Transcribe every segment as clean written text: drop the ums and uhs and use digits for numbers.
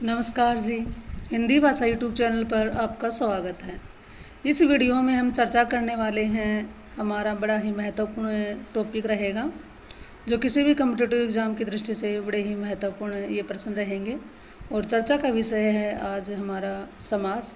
नमस्कार जी। हिंदी भाषा YouTube channel पर आपका स्वागत है। इस वीडियो में हम चर्चा करने वाले हैं, हमारा बड़ा ही महत्वपूर्ण टॉपिक रहेगा जो किसी भी कॉम्पिटिटिव एग्ज़ाम की दृष्टि से बड़े ही महत्वपूर्ण ये प्रश्न रहेंगे। और चर्चा का विषय है आज हमारा समास।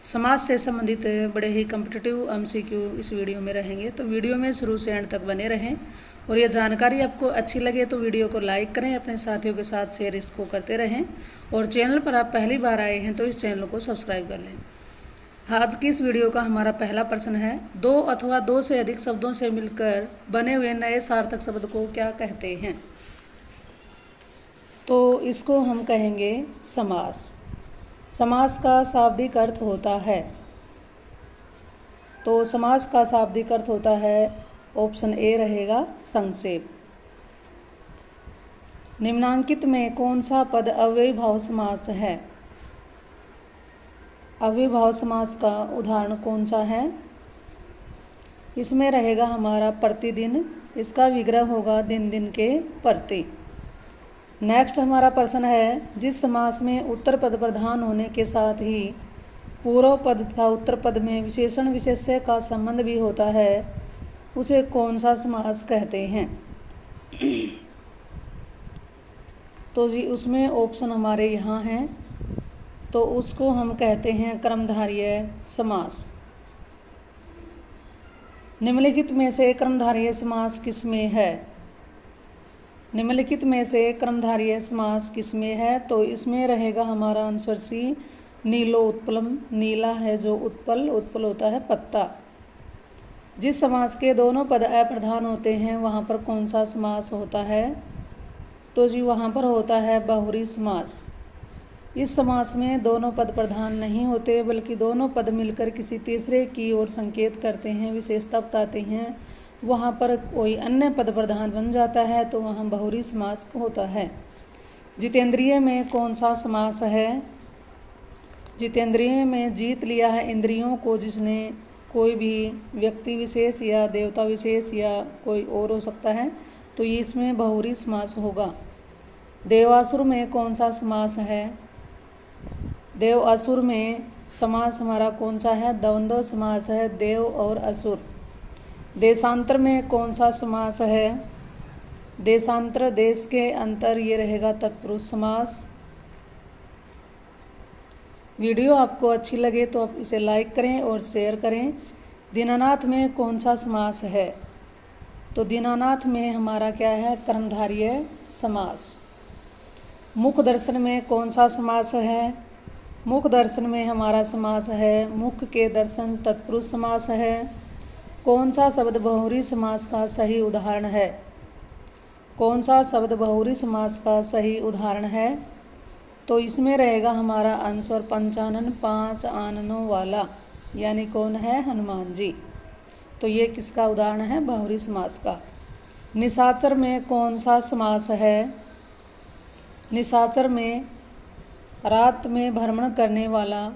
समाज से संबंधित बड़े ही कॉम्पिटिटिव MCQ इस वीडियो में रहेंगे, तो वीडियो में शुरू से एंड तक बने रहें। और ये जानकारी आपको अच्छी लगे तो वीडियो को लाइक करें, अपने साथियों के साथ शेयर इसको करते रहें। और चैनल पर आप पहली बार आए हैं तो इस चैनल को सब्सक्राइब कर लें। आज की इस वीडियो का हमारा पहला प्रश्न है, दो अथवा दो से अधिक शब्दों से मिलकर बने हुए नए सार्थक शब्द को क्या कहते हैं? तो इसको हम कहेंगे समास। समास का शाब्दिक अर्थ होता है, तो समास का शाब्दिक अर्थ होता है, ऑप्शन ए रहेगा संक्षेप। निम्नांकित में कौन सा पद अव्ययीभाव समास है? अव्ययीभाव समास का उदाहरण कौन सा है? इसमें रहेगा हमारा प्रतिदिन, इसका विग्रह होगा दिन दिन के प्रति। नेक्स्ट हमारा प्रश्न है, जिस समास में उत्तर पद प्रधान होने के साथ ही पूर्व पद तथा उत्तर पद में विशेषण विशेष्य का संबंध भी होता है, उसे कौन सा समास कहते हैं? तो जी उसमें ऑप्शन हमारे यहाँ हैं, तो उसको हम कहते हैं क्रमधारय समास। निम्नलिखित में से क्रमधारय समास किसमें है? निम्नलिखित में से क्रमधारय समास किसमें है? तो इसमें रहेगा हमारा आंसर सी, नीलो उत्पलम। नीला है जो उत्पल, उत्पल होता है पत्ता। जिस समास के दोनों पद अप्रधान होते हैं वहाँ पर कौन सा समास होता है? तो जी वहाँ पर होता है बहुव्रीहि समास। इस समास में दोनों पद प्रधान नहीं होते, बल्कि दोनों पद मिलकर किसी तीसरे की ओर संकेत करते हैं, विशेषता बताते हैं। वहाँ पर कोई अन्य पद प्रधान बन जाता है तो वहाँ बहुव्रीहि समास होता है। जितेंद्रिय में कौन सा समास है? जितेंद्रिय में जीत लिया है इंद्रियों को जिसने, कोई भी व्यक्ति विशेष या देवता विशेष या कोई और हो सकता है, तो ये इसमें बहुव्रीहि समास होगा। देवासुर में कौन सा समास है? देवासुर में समास हमारा कौन सा है? द्वंद्व समास है, देव और असुर। देशांतर में कौन सा समास है? देशांतर देश के अंतर, ये रहेगा तत्पुरुष समास। वीडियो आपको अच्छी लगे तो आप इसे लाइक करें और शेयर करें। दीनानाथ में कौन सा समास है? तो दीनानाथ में हमारा क्या है? कर्मधारय समास। मुख दर्शन में कौन सा समास है? मुख दर्शन में हमारा समास है, मुख के दर्शन तत्पुरुष समास है। कौन सा शब्द बहुव्रीहि समास का सही उदाहरण है? कौन सा शब्द बहुव्रीहि समास का सही उदाहरण है? तो इसमें रहेगा हमारा आंसर पंचानन, पांच आननों वाला, यानी कौन है? हनुमान जी। तो ये किसका उदाहरण है? बहुव्रीहि समास का। निशाचर में कौन सा समास है? निशाचर में रात में भ्रमण करने वाला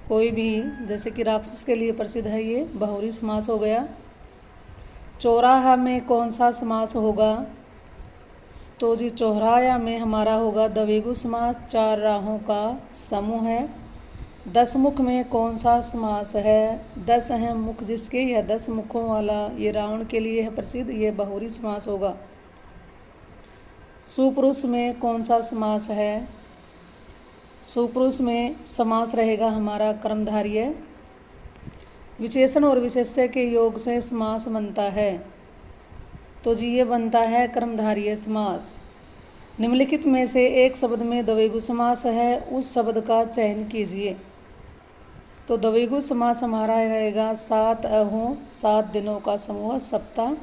कोई भी, जैसे कि राक्षस के लिए प्रसिद्ध है, ये बहुव्रीहि समास हो गया। चौराहा में कौन सा समास होगा? तो जी चौराहा में हमारा होगा द्विगु समास, चार राहों का समूह है। दशमुख में कौन सा समास है? 10 हैं मुख जिसके, या 10 मुखों वाला, ये रावण के लिए है प्रसिद्ध, ये बहुव्रीहि समास होगा। सुपुरुष में कौन सा समास है? सुपुरुष में समास रहेगा हमारा कर्मधारय। विशेषण और विशेष्य के योग से समास बनता है, तो जी ये बनता है कर्मधारय समास। निम्नलिखित में से एक शब्द में द्विगु समास है, उस शब्द का चयन कीजिए। तो द्विगु समास हमारा रहेगा 7 अहों, 7 दिनों का समूह, सप्ताह।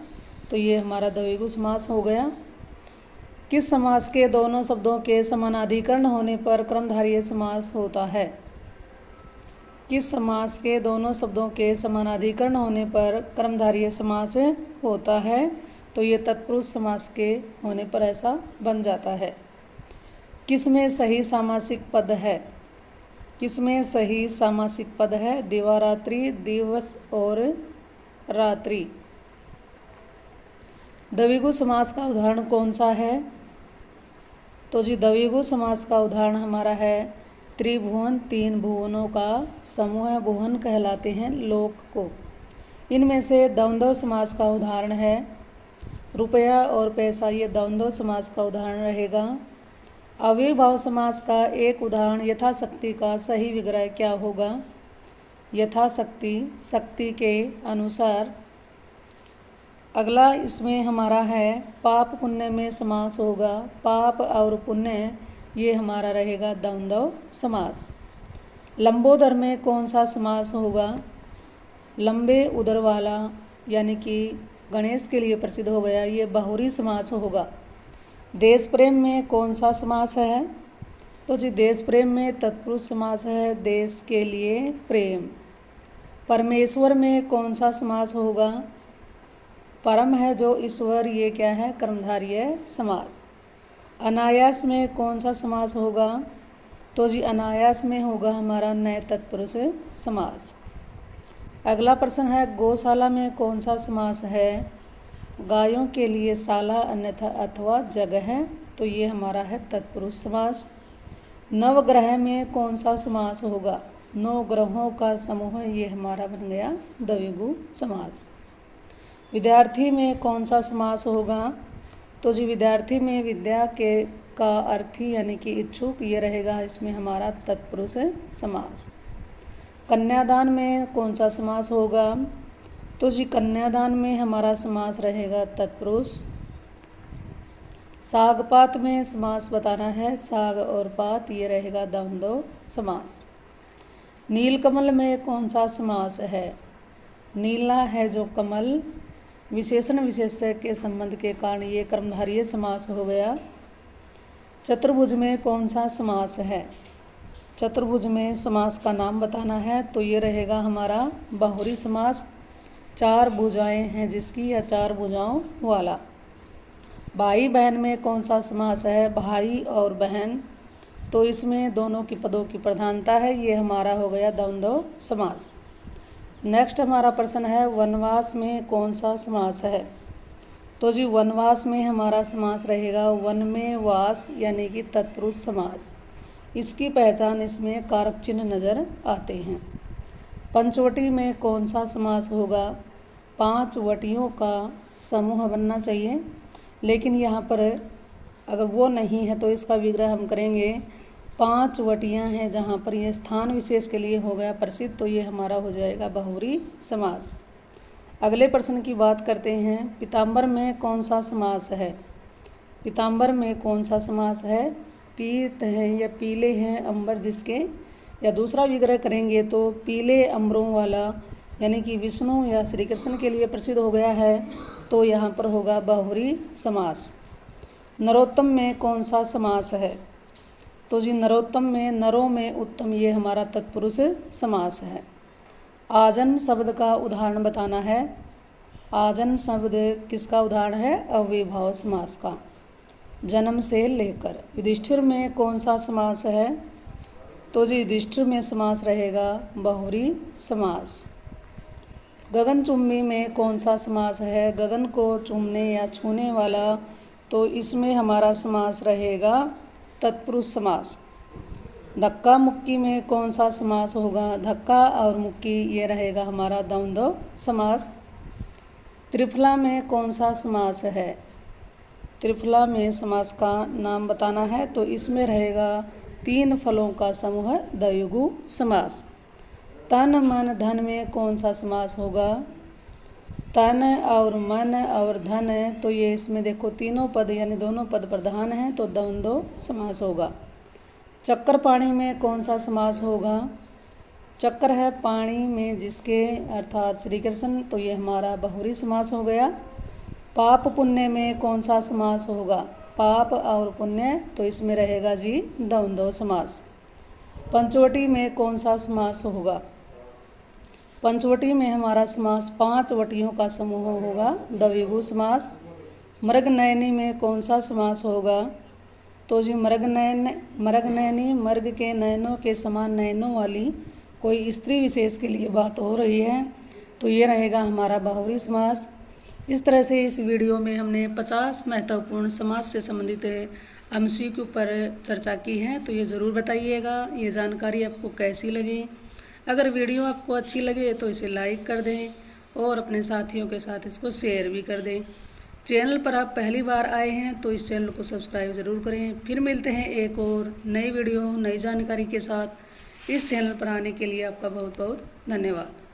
तो ये हमारा द्विगु समास हो गया। किस समास के दोनों शब्दों के समानाधिकरण होने पर कर्मधारय समास होता है? किस समास के दोनों शब्दों के समानाधिकरण होने पर कर्मधारय समास होता है? तो ये तत्पुरुष समास के होने पर ऐसा बन जाता है। किसमें सही सामासिक पद है? किसमें सही सामासिक पद है? दिवारात्रि, दिवस और रात्रि। द्विगु समास का उदाहरण कौन सा है? तो जी द्विगु समास का उदाहरण हमारा है त्रिभुवन, 3 भुवनों का समूह भुवन कहलाते हैं लोक को। इनमें से द्वंद्व समास का उदाहरण है रुपया और पैसा, ये द्वंद्व समास का उदाहरण रहेगा। अव्ययभाव समास का एक उदाहरण यथाशक्ति का सही विग्रह क्या होगा? यथाशक्ति, शक्ति के अनुसार। अगला इसमें हमारा है पाप पुण्य में समास होगा। पाप और पुण्य ये हमारा रहेगा द्वंद्व समास। लंबोदर में कौन सा समास होगा? लंबे उदर वाला, यानी कि गणेश के लिए प्रसिद्ध हो गया, ये बहुरी समास होगा। देश प्रेम में कौन सा समास है? तो जी देश प्रेम में तत्पुरुष समास है, देश के लिए प्रेम। परमेश्वर में कौन सा समास होगा? परम है जो ईश्वर, ये क्या है? कर्मधारय समास। अनायास में कौन सा समास होगा? तो जी अनायास में होगा हमारा नए तत्पुरुष समास। अगला प्रश्न है गौशाला में कौन सा समास है? गायों के लिए शाला अन्यथा अथवा जगह है, तो ये हमारा है तत्पुरुष समास। नवग्रह में कौन सा समास होगा? 9 ग्रहों का समूह, ये हमारा बन गया द्विगु समास। विद्यार्थी में कौन सा समास होगा? तो जी विद्यार्थी में विद्या के का अर्थी यानी कि इच्छुक, ये रहेगा इसमें हमारा तत्पुरुष समास। कन्यादान में कौन सा समास होगा? तो जी कन्यादान में हमारा समास रहेगा तत्पुरुष। सागपात में समास बताना है, साग और पात, ये रहेगा द्वंद्व समास। नीलकमल में कौन सा समास है? नीला है जो कमल, विशेषण विशेष्य के संबंध के कारण ये कर्मधारय समास हो गया। चतुर्भुज में कौन सा समास है? चतुर्भुज में समास का नाम बताना है, तो ये रहेगा हमारा बहुरी समास। 4 भुजाएं हैं जिसकी, या 4 भुजाओं वाला। भाई बहन में कौन सा समास है? भाई और बहन, तो इसमें दोनों की पदों की प्रधानता है, ये हमारा हो गया द्वंद्व समास। नेक्स्ट हमारा प्रश्न है वनवास में कौन सा समास है? तो जी वनवास में हमारा समास रहेगा वन में वास, यानी कि तत्पुरुष समास। इसकी पहचान इसमें कारक चिन्ह नजर आते हैं। पंचवटी में कौन सा समास होगा? 5 वटियों का समूह बनना चाहिए, लेकिन यहाँ पर अगर वो नहीं है तो इसका विग्रह हम करेंगे। 5 वटियाँ हैं जहाँ पर ये स्थान विशेष के लिए हो गया प्रसिद्ध, तो ये हमारा हो जाएगा बहुरी समास। अगले प्रश्न की बात करते हैं पीताम्बर में कौन सा समास है? पीताम्बर में कौन सा समास है? पीत हैं या पीले हैं अंबर जिसके, या दूसरा विग्रह करेंगे तो पीले अंबरों वाला, यानी कि विष्णु या श्री कृष्ण के लिए प्रसिद्ध हो गया है, तो यहाँ पर होगा बहुरी समास। नरोत्तम में कौन सा समास है? तो जी नरोत्तम में नरों में उत्तम, ये हमारा तत्पुरुष समास है। आजन्म शब्द का उदाहरण बताना है। आजन्म शब्द किसका उदाहरण है? अव्ययभाव समास का, जन्म से लेकर। युधिष्ठिर में कौन सा समास है? तो जी युधिष्ठिर में समास रहेगा बहुरी समास। गगनचुम्बी में कौन सा समास है? गगन को चूमने या छूने वाला, तो इसमें हमारा समास रहेगा तत्पुरुष समास। धक्का मुक्की में कौन सा समास होगा? धक्का और मुक्की, ये रहेगा हमारा द्वंद्व समास। त्रिफला में कौन सा समास है? त्रिफला में समास का नाम बताना है, तो इसमें रहेगा 3 फलों का समूह द्विगु समास। तन मन धन में कौन सा समास होगा? तन और मन और धन, तो ये इसमें देखो तीनों पद यानी दोनों पद प्रधान हैं, तो द्वंद्व समास होगा। चक्कर पाणी में कौन सा समास होगा? चक्कर है पाणी में जिसके, अर्थात श्री कृष्ण, तो ये हमारा बहुरी समास हो गया। पाप पुण्य में कौन सा समास होगा? पाप और पुण्य, तो इसमें रहेगा जी द्वंद्व समास। पंचवटी में कौन सा समास होगा? पंचवटी में हमारा समास 5 वटियों का समूह होगा द्विगु समास। मृगनयनी में कौन सा समास होगा? तो जी मृगनयनी, मृग के नयनों के समान नयनों वाली कोई स्त्री विशेष के लिए बात हो रही है, तो ये रहेगा हमारा बहुरी समास। इस तरह से इस वीडियो में हमने 50 महत्वपूर्ण समास से संबंधित एमसीक्यू पर चर्चा की है, तो ये ज़रूर बताइएगा ये जानकारी आपको कैसी लगी। अगर वीडियो आपको अच्छी लगे तो इसे लाइक कर दें और अपने साथियों के साथ इसको शेयर भी कर दें। चैनल पर आप पहली बार आए हैं तो इस चैनल को सब्सक्राइब ज़रूर करें। फिर मिलते हैं एक और नई वीडियो नई जानकारी के साथ। इस चैनल पर आने के लिए आपका बहुत बहुत धन्यवाद।